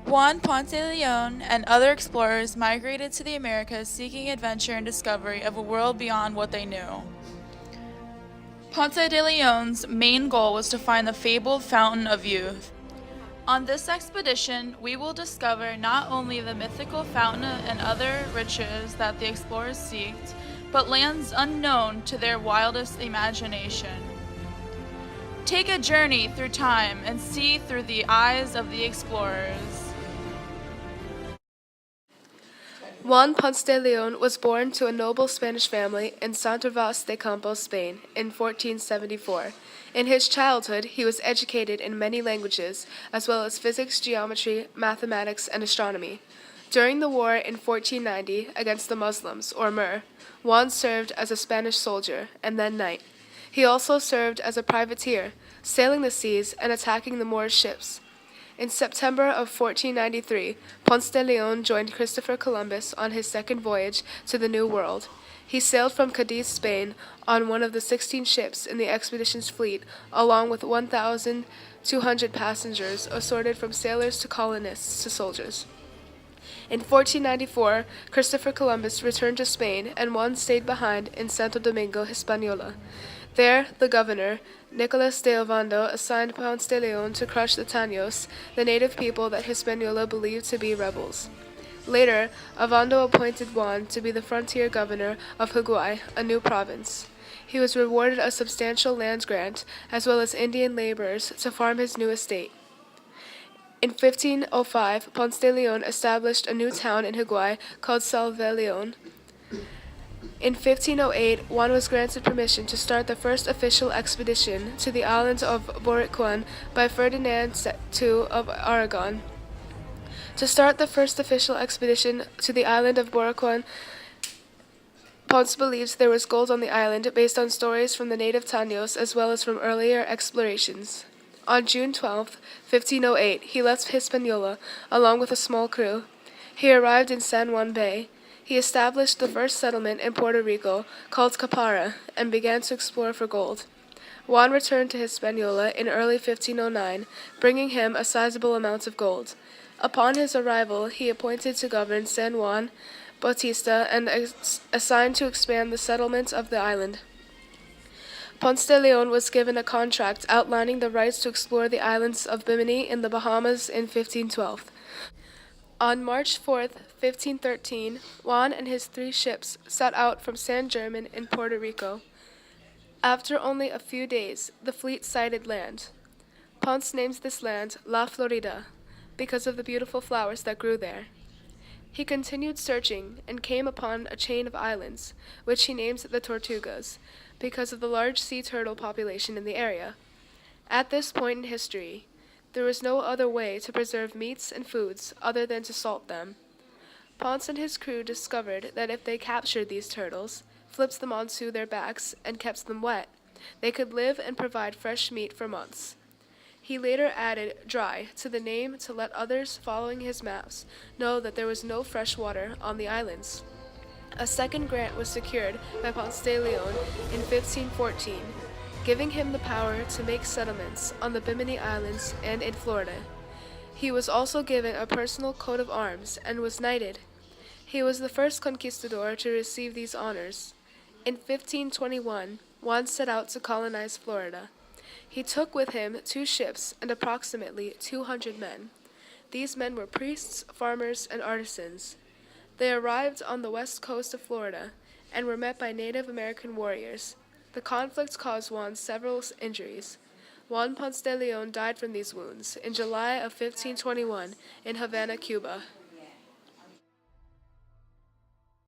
Juan Ponce de León and other explorers migrated to the Americas seeking adventure and discovery of a world beyond what they knew. Ponce de León's main goal was to find the fabled Fountain of Youth. On this expedition, we will discover not only the mythical fountain and other riches that the explorers sought, but lands unknown to their wildest imagination. Take a journey through time and see through the eyes of the explorers. Juan Ponce de León was born to a noble Spanish family in Santorvaz de Campos, Spain, in 1474. In his childhood, he was educated in many languages, as well as physics, geometry, mathematics, and astronomy. During the war in 1490 against the Muslims, or Moor, Juan served as a Spanish soldier and then knight. He also served as a privateer, sailing the seas and attacking the Moorish ships. In September of 1493, Ponce de León joined Christopher Columbus on his second voyage to the New World. He sailed from Cadiz, Spain, on one of the 16 ships in the expedition's fleet, along with 1,200 passengers, assorted from sailors to colonists to soldiers. In 1494, Christopher Columbus returned to Spain, and Juan stayed behind in Santo Domingo, Hispaniola. There, the governor, Nicolas de Ovando, assigned Ponce de León to crush the Tanos, the native people that Hispaniola believed to be rebels. Later, Ovando appointed Juan to be the frontier governor of Higuay, a new province. He was rewarded a substantial land grant, as well as Indian laborers to farm his new estate. In 1505, Ponce de León established a new town in Higuay called Salve-León. In 1508, Juan was granted permission to start the first official expedition to the island of Boricuan by Ferdinand II of Aragon. To start the first official expedition to the island of Boricuan, Ponce believes there was gold on the island based on stories from the native Tanos as well as from earlier explorations. On June 12, 1508, he left Hispaniola along with a small crew. He arrived in San Juan Bay. He established the first settlement in Puerto Rico, called Capara, and began to explore for gold. Juan returned to Hispaniola in early 1509, bringing him a sizable amount of gold. Upon his arrival, he appointed to govern San Juan Bautista and assigned to expand the settlements of the island. Ponce de León was given a contract outlining the rights to explore the islands of Bimini in the Bahamas in 1512. On March 4, 1513, Juan and his 3 ships set out from San German in Puerto Rico. After only a few days, the fleet sighted land. Ponce names this land La Florida because of the beautiful flowers that grew there. He continued searching and came upon a chain of islands, which he named the Tortugas, because of the large sea turtle population in the area. At this point in history, there was no other way to preserve meats and foods other than to salt them. Ponce and his crew discovered that if they captured these turtles, flipped them onto their backs, and kept them wet, they could live and provide fresh meat for months. He later added dry to the name to let others following his maps know that there was no fresh water on the islands. A second grant was secured by Ponce de León in 1514, giving him the power to make settlements on the Bimini Islands and in Florida. He was also given a personal coat of arms and was knighted. He was the first conquistador to receive these honors. In 1521, Juan set out to colonize Florida. He took with him 2 ships and approximately 200 men. These men were priests, farmers, and artisans. They arrived on the west coast of Florida and were met by Native American warriors. The conflict caused Juan several injuries. Juan Ponce de León died from these wounds in July of 1521 in Havana, Cuba.